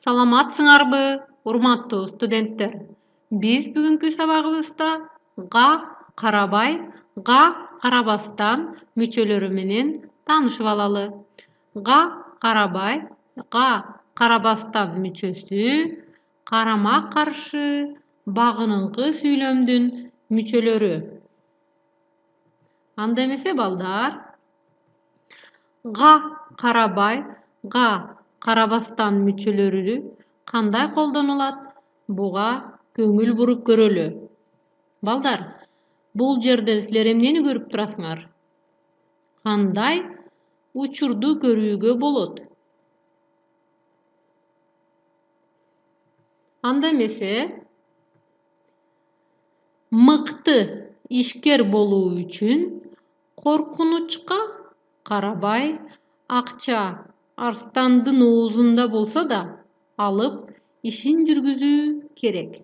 Саламатсыңарбы, урматтуу студенттер? Биз бүгүнкү сабагыбызда га карабай, га карабастан мүчөлөрү менен таанышып алалы. Га карабай, га карабастан мүчөсү карама каршы багыныңкы сүйлөмдүн мүчөлөрү. Анда эмесе балдар, га карабай, га карабастан мүчөлөрү кандай колдонулат? Буга көңүл буруп көрөлү. Балдар, бул жерден силер эмнени көрүп турасыңар? Кандай учурду көрүүгө болот? Анда эмесе, мыкты ишкер болуу үчүн коркунучка карабай акча арстандын оозунда болсо да алып ишин жүргүзүү керек.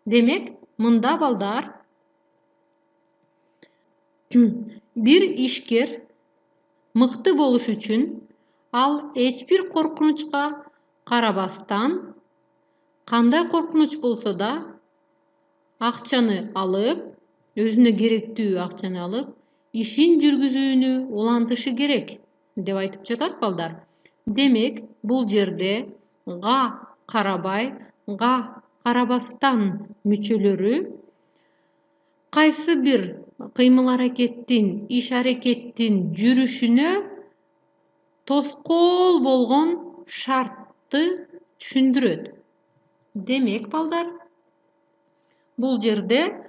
Демек, мында балдар, бир ишкер мыкты болуш үчүн ал эч бир коркунучка карабастан, кандай коркунуч болсо да акчаны алып, өзүнө керектүү акчаны алып, ишин жүргүзүүнү улантышы керек деп айтып жатат балдар. Демек, бул жерде га карабай, га карабастан мүчөлөрү кайсы бир кыймыл аракеттин, иш аракеттин жүрүшүнө тоскоол болгон шартты түшүндүрөт. Демек, балдар, бул жерде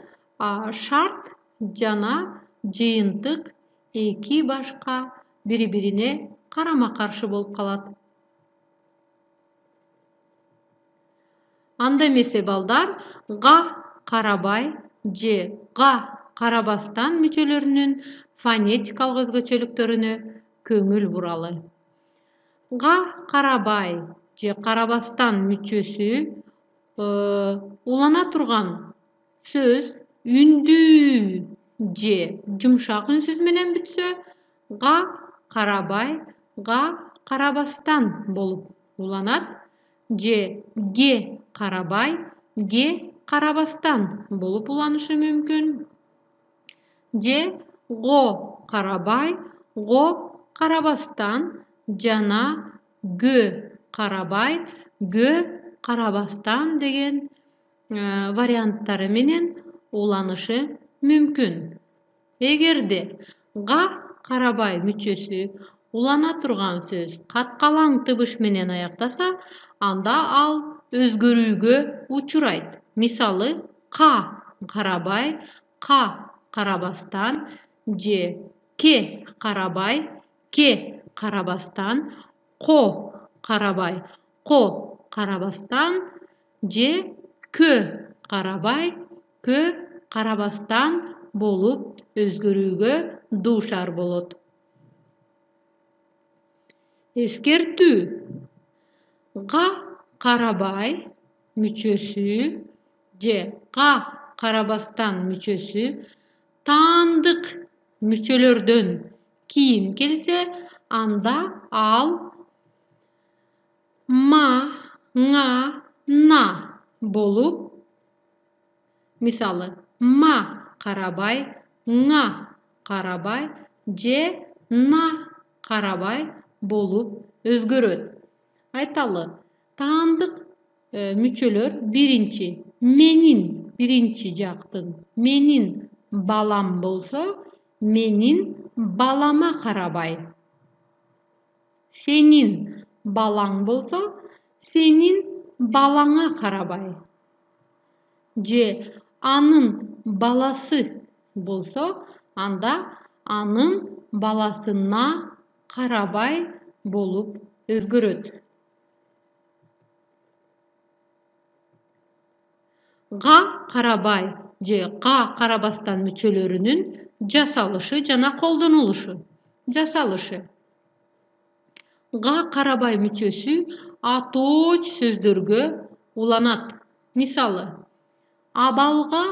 шарт жана жыйынтык эки башка бири-бирине карама каршы болуп калат. Анда эмесе балдар, га карабай же га карабастан мүчөлөрүнүн фонетикалык өзгөчөлүктөрүнө көңүл буралы. Га карабай же карабастан мүчөсү улана турган сөз үндүү же жумшак үнсүз менен бүтсө, га карабай, га карабастан болуп уланат, же ге карабай, ге карабастан болуп уланышы мүмкүн, же го карабай, го карабастан жана гө карабай, гө карабастан деген варианттары менен уланышы мүмкүн. Эгерде га карабай мүчөсү улана турган сөз каткалаң тыбыш менен аяктаса, анда ал өзгөрүүгө учурайт. Мисалы, ка карабай, ка карабастан, же ке карабай, ке карабастан, ко карабай, ко карабастан, же кө карабай, кө карабастан болуп өзгөрүүгө дуушар болот. Эскертүү: га карабай мүчөсү же га карабастан мүчөсү таандык мүчөлөрдөн кийин келсе, анда ал ма, ңа, на болуп, мисалы, ма карабай, ңа карабай же на карабай болуп өзгөрөт. Айталы, таандык мүчөлөр биринчи, менин биринчи жактын, менин балам болсо, менин балама карабай. Сенин балаң болсо, сенин балаңа карабай. Же анын баласы болсо, анда анын баласына карабай болуп өзгөрөт. Га карабай же га карабастан мүчөлөрүнүн жасалышы жана колдонулушу. Жасалышы: га карабай мүчөсү атооч сөздөргө уланат. Мисалы, абалга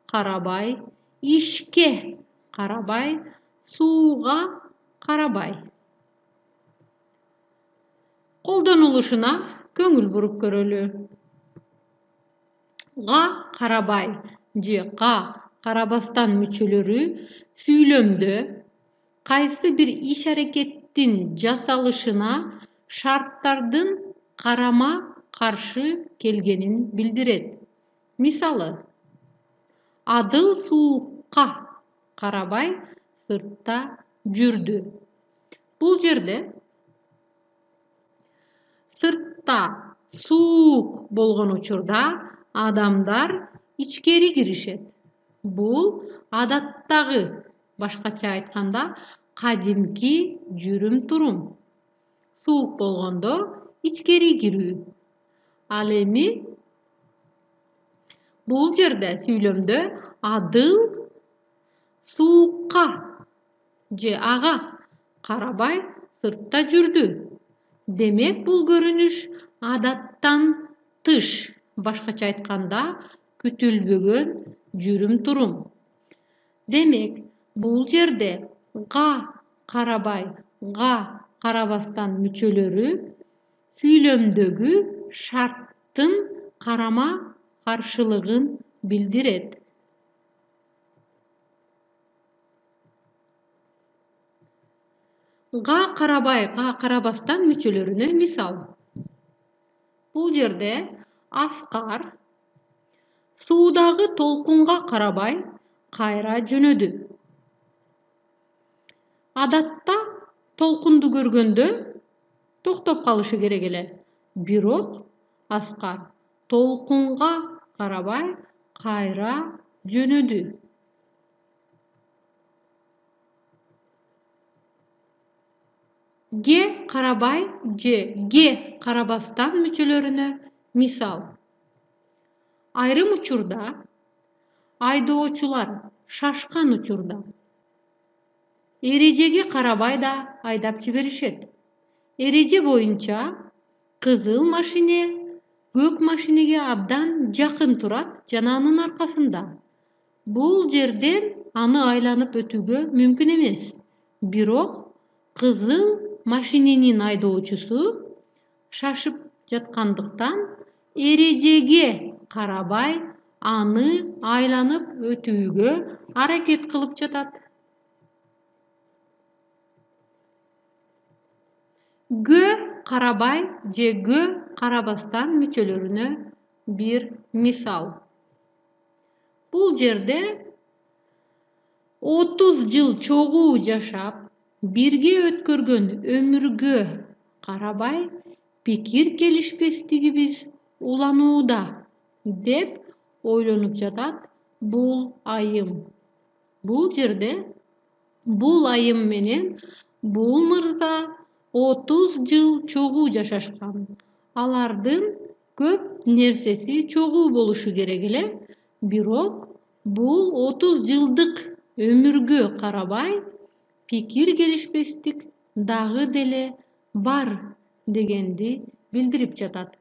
карабай, ишке карабай, сууга карабай. Колдонулушуна көңүл буруп көрөлү. Га карабай же га карабастан мүчөлөрү сүйлөмдө кайсы бир иш-аракеттин жасалышына шарттардын карама-каршы келгенин билдирет. Мисалы: адыл суукка карабай сыртта жүрдү. Бул жерде сыртта суук болгон учурда адамдар ичкери киришет. Бул адаттагы, башкача айтканда, кадимки жүрүм-турум. Суук болгондо ичкери кирүү. Ал эми бул жерде сүйлөмдө адыл суукка же ага карабай сыртта жүрдү. Демек бул көрүнүш адаттан тыш, башкача айтканда, күтүлбөгөн жүрүм-турум. Демек бул жерде га карабай га карабастан мүчөлөрү сүйлөмдөгү шарттын карама-каршылыгын билдирет. Га карабай га карабастан мүчөлөрүнө мисал. Бул жерде Аскар суудагы толкунга карабай кайра жөнөдү. Адатта толкунду көргөндө токтоп калышы керек эле. Бирок Аскар толкунга карабай кайра жөнөдү. Ге карабай же ге карабастан мүчөлөрүнө мисал. Айрым учурда айдоочулар шашкан учурда эрежеге карабай да айдап жиберишет. Эреже боюнча кызыл машине көк машинеге абдан жакын турат жана анын аркасында. Бул жерден аны айланып өтүүгө мүмкүн эмес. Бирок кызыл машиненин айдоочусу шашып жаткандыктан эрежеге карабай аны айланып өтүүгө аракет кылып жатат. Гө карабай же гө карабастан мүчөлөрүнө бир мисал. Бул жерде 30 жыл чогуу жашап, бирге өткөргөн өмүргө карабай пикир келишпестигибиз уланууда деп ойлонуп жатат бул айым. Бул жерде бул айым менен бул мырза 30 жыл чогуу жашашкан. Алардын көп нерсеси чогуу болушу керек эле. Бирок бул 30 жылдык өмүргө карабай пикир келишпестик дагы деле бар дегенди билдирип жатат.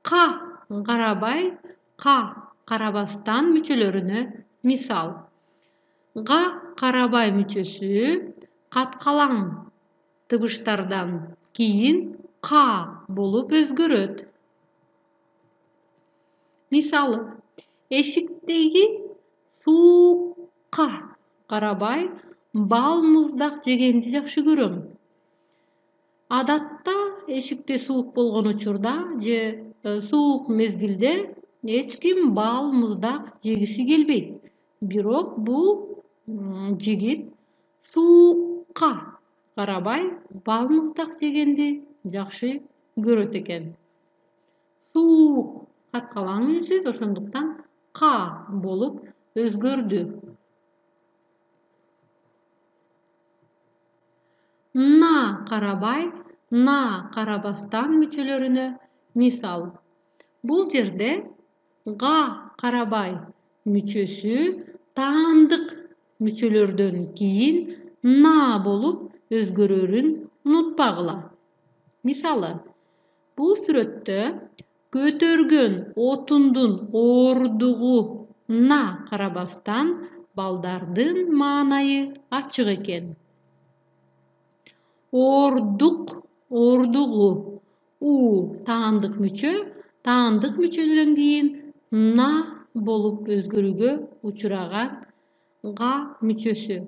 Ка карабай ка карабастан мүчөлөрүнө мисал. Га карабай мүчөсү каткалаң тыбыштардан кийин ка болуп өзгөрөт. Мисалы: эшиктеги суукка карабай бал муздак жегенди жакшы көрөм. Адатта эшикте суук болгон учурда же суук мезгилде эч ким бал муздак жегиси келбейт. Бирок бул жигит суукка карабай бал муздак жегенди жакшы көрөт экен. Суук каткалаң үнсүз, ошондуктан ка болуп өзгөрдү. На карабай на карабастан мүчөлөрүнө мисал. Бул жерде га карабай мүчөсү таандык мүчөлөрдөн кийин на болуп өзгөрөрүн унутпагыла. Мисалы: бул сүрөттө көтөргөн отундун оорундугу на карабастан балдардын маанайы ачык экен. Ордук, ордугу. У таандык мүчө. Таандык мүчөдөн кийин на болуп өзгөрүүгө учураган га мүчөсү.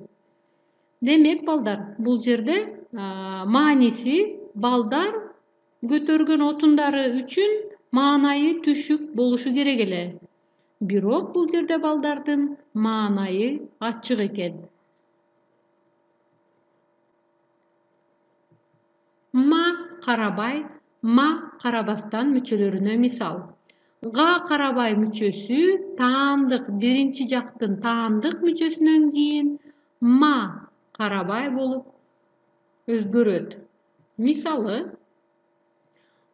Демек балдар, бул жерде мааниси балдар көтөргөн отундары үчүн маанайы түшүк болушу керек эле. Бирок бул жерде балдардын маанайы ачык экен. Ма карабай, ма карабастан мүчөлөрүнө мисал. Га карабай мүчөсү таандык биринчи жактын таандык мүчөсүнөн кийин ма карабай болуп өзгөрөт. Мисалы,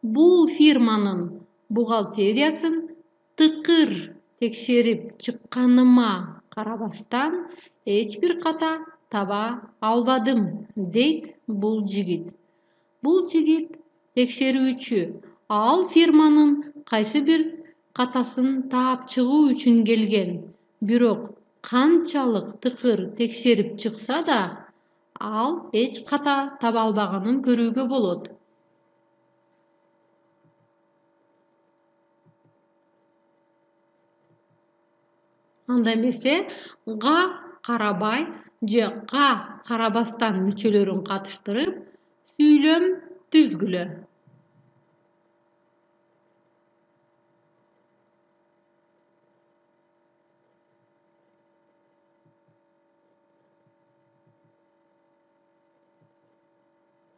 бул фирманын бухгалтериясын тыкыр текшерип чыкканыма карабастан эч бир ката таба албадым, дейт бул жигит. Бул жигит текшерүүчү. Ал фирманын кайсы бир катасын таап чыгуу үчүн келген. Бирок канчалык тыкыр текшерип чыкса да, ал эч ката таба албаганын көрүүгө болот. Анда эмесе га карабай же га карабастан мүчөлөрүн катыштырып сүйлөм түзгүлө.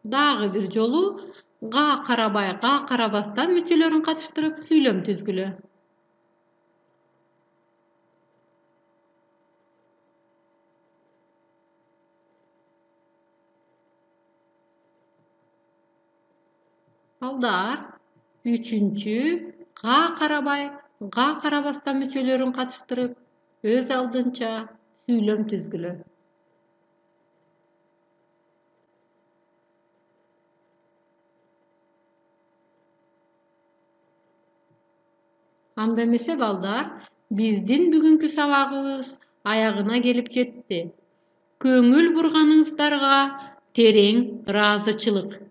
Дагы бир жолу га карабай га карабастан мүчөлөрүн катыштырып сүйлөм түзгүлө. Балдар, үчүнчү га карабай га карабастан мүчөлөрүн катыштырып өз алдынча сүйлөм түзгүлө. Анда эмесе балдар, биздин бүгүнкү сабагыбыз аягына келип жетти. Көңүл бурганыңыздарга терең ыраазычылык.